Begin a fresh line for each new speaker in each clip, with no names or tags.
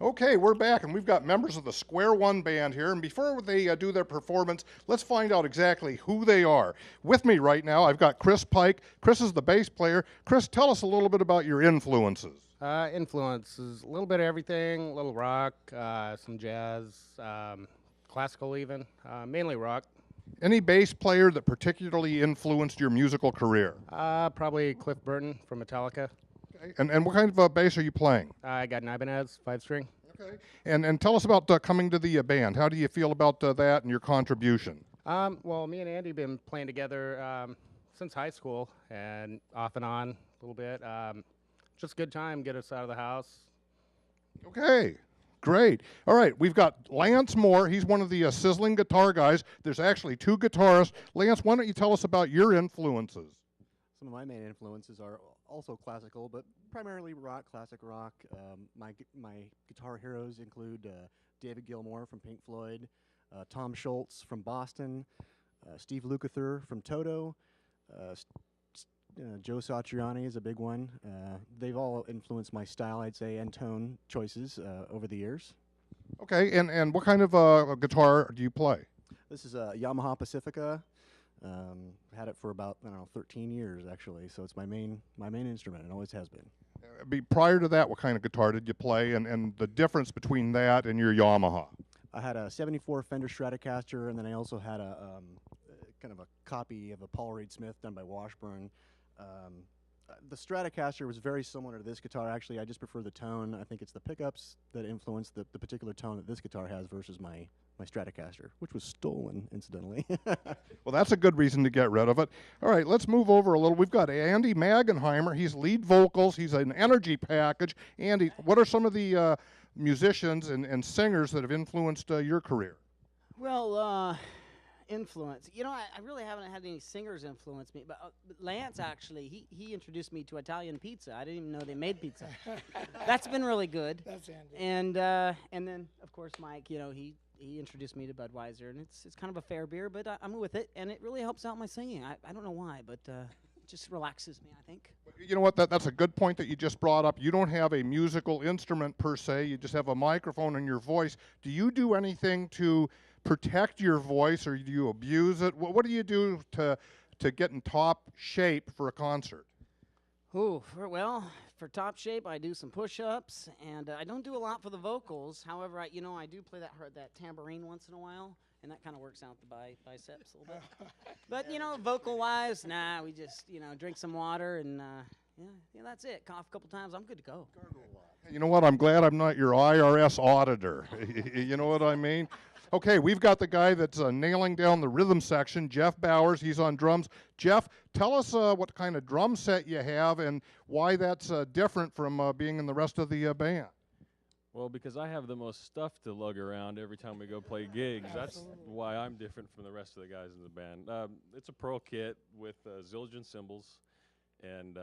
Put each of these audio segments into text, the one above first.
Okay, we're back, and we've got members of the Square1 band here. And before they do their performance, let's find out exactly who they are. With me right now, I've got Chris Pike. Chris is the bass player. Chris, tell us a little bit about your influences.
Influences, a little bit of everything, a little rock, some jazz, classical even, mainly rock.
Any bass player that particularly influenced your musical career?
Probably Cliff Burton from Metallica.
Okay. And what kind of bass are you playing?
I got an Ibanez 5-string.
Okay. And tell us about coming to the band. How do you feel about that and your contribution?
Well, me and Andy have been playing together since high school and off and on a little bit. Just a good time, get us out of the house.
Okay, great. All right, we've got Lance Moore. He's one of the sizzling guitar guys. There's actually two guitarists. Lance, why don't you tell us about your influences?
Some of my main influences are also classical, but primarily rock, classic rock. My guitar heroes include David Gilmour from Pink Floyd, Tom Scholz from Boston, Steve Lukather from Toto, Joe Satriani is a big one. They've all influenced my style, I'd say, and tone choices over the years.
Okay, and what kind of guitar do you play?
This is a Yamaha Pacifica. Had it for about, I don't know, 13 years actually, so it's my main instrument, and always has been.
Prior to that, what kind of guitar did you play, and the difference between that and your Yamaha?
I had a 74 Fender Stratocaster, and then I also had a kind of a copy of a Paul Reed Smith done by Washburn. The Stratocaster was very similar to this guitar. Actually, I just prefer the tone. I think it's the pickups that influence the particular tone that this guitar has versus my Stratocaster, which was stolen, incidentally.
Well, that's a good reason to get rid of it. All right, let's move over a little. We've got Andy Magenheimer. He's lead vocals. He's an energy package. Andy, what are some of the musicians and singers that have influenced your career?
Well, influence. You know, I really haven't had any singers influence me, but Lance actually, he introduced me to Italian pizza. I didn't even know they made pizza. That's been really good.
That's Andy.
And then of course Mike, you know, he introduced me to Budweiser, and it's kind of a fair beer, but I'm with it, and it really helps out my singing. I don't know why, but it just relaxes me, I think.
You know what? That's a good point that you just brought up. You don't have a musical instrument per se. You just have a microphone and your voice. Do you do anything to protect your voice, or do you abuse it? What do you do to get in top shape for a concert?
For top shape, I do some push-ups, and I don't do a lot for the vocals. However, I do play that tambourine once in a while, and that kind of works out the biceps a little bit. But vocal-wise, we just drink some water, and that's it. Cough a couple times, I'm good to go.
You know what? I'm glad I'm not your IRS auditor. You know what I mean? Okay, we've got the guy that's nailing down the rhythm section, Jeff Bowers. He's on drums. Jeff, tell us what kind of drum set you have and why that's different from being in the rest of the band.
Well, because I have the most stuff to lug around every time we go play gigs. That's why I'm different from the rest of the guys in the band. It's a Pearl kit with Zildjian cymbals, and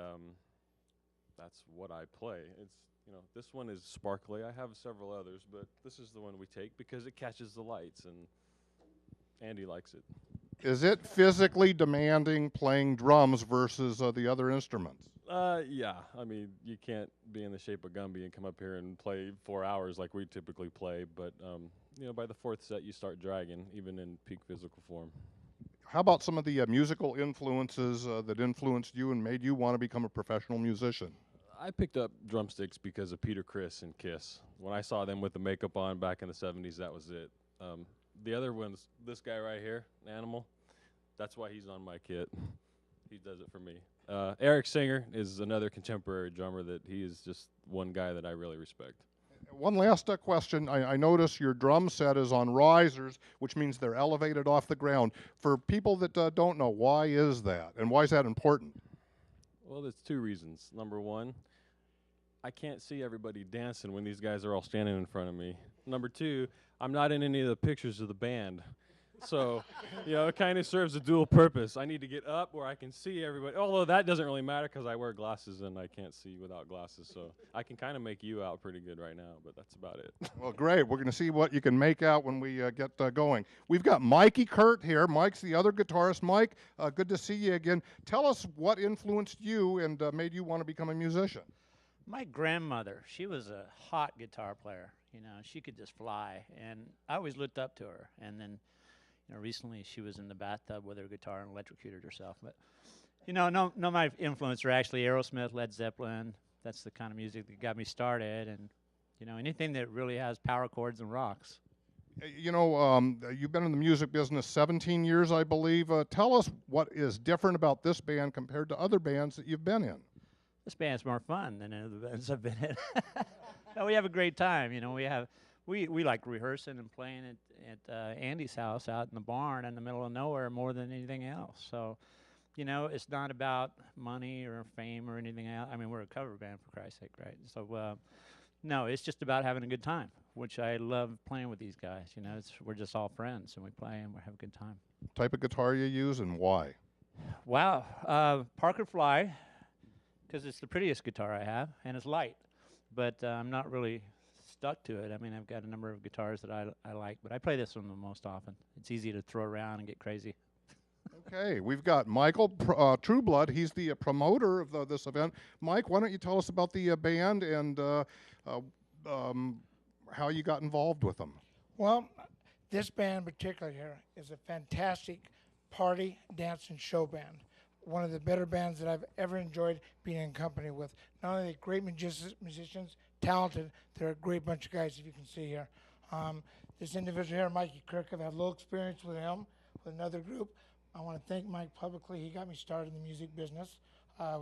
that's what I play. This one is sparkly. I have several others, but this is the one we take because it catches the lights, and Andy likes it.
Is it physically demanding playing drums versus the other instruments?
Yeah. I mean, you can't be in the shape of Gumby and come up here and play 4 hours like we typically play, but by the fourth set you start dragging, even in peak physical form.
How about some of the musical influences that influenced you and made you want to become a professional musician?
I picked up drumsticks because of Peter Criss and Kiss. When I saw them with the makeup on back in the 70s, that was it. The other one's this guy right here, Animal. That's why he's on my kit. He does it for me. Eric Singer is another contemporary drummer that he is just one guy that I really respect.
One last question. I notice your drum set is on risers, which means they're elevated off the ground. For people that don't know, why is that? And why is that important?
Well, there's two reasons. Number one, I can't see everybody dancing when these guys are all standing in front of me. Number two, I'm not in any of the pictures of the band. So, it kind of serves a dual purpose. I need to get up where I can see everybody. Although that doesn't really matter because I wear glasses and I can't see without glasses. So I can kind of make you out pretty good right now, but that's about it.
Well, great. We're going to see what you can make out when we get going. We've got Mikey Kurt here. Mike's the other guitarist. Mike, good to see you again. Tell us what influenced you and made you want to become a musician.
My grandmother, she was a hot guitar player. You know, she could just fly, and I always looked up to her. And then, you know, recently she was in the bathtub with her guitar and electrocuted herself. But, you know, no, my influence are actually Aerosmith, Led Zeppelin. That's the kind of music that got me started, and you know, anything that really has power chords and rocks.
You know, you've been in the music business 17 years, I believe. Tell us what is different about this band compared to other bands that you've been in.
This band's more fun than any of the bands I've been in. No, we have a great time. You know, we like rehearsing and playing at Andy's house out in the barn in the middle of nowhere more than anything else. So, you know, it's not about money or fame or anything else. I mean, we're a cover band, for Christ's sake, right? So, no, it's just about having a good time, which I love playing with these guys. You know, we're just all friends, and we play and we have a good time.
Type of guitar you use and why?
Wow, Parker Fly, because it's the prettiest guitar I have, and it's light. But I'm not really stuck to it. I mean, I've got a number of guitars that I like, but I play this one the most often. It's easy to throw around and get crazy.
Okay, we've got Michael Trueblood. He's the promoter of this event. Mike, why don't you tell us about the band and how you got involved with them?
Well, this band in particular here is a fantastic party, dance, and show band. One of the better bands that I've ever enjoyed being in company with. Not only are they great musicians, talented, they're a great bunch of guys, if you can see here. This individual here, Mikey Kirk, I've had a little experience with him, with another group. I want to thank Mike publicly. He got me started in the music business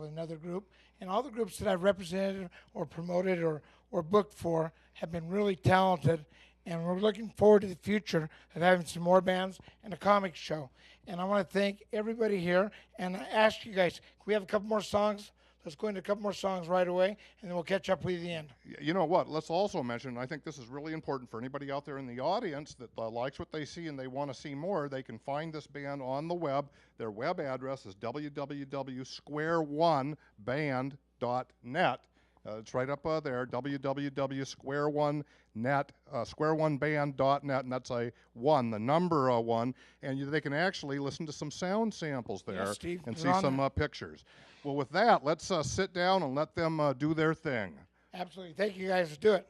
with another group. And all the groups that I've represented or promoted or booked for have been really talented. And we're looking forward to the future of having some more bands and a comic show. And I want to thank everybody here. And I ask you guys, can we have a couple more songs? Let's go into a couple more songs right away, and then we'll catch up with you at the end.
You know what? Let's also mention, I think this is really important for anybody out there in the audience that likes what they see and they want to see more. They can find this band on the web. Their web address is www.square1band.net. It's right up there, www.square1net, square1band.net, and that's a 1, the number 1, and they can actually listen to some sound samples there
Yes, Steve,
and
they're
see
on
some
there.
pictures. Well, with that, let's sit down and let them do their thing.
Absolutely. Thank you guys. Let's do it.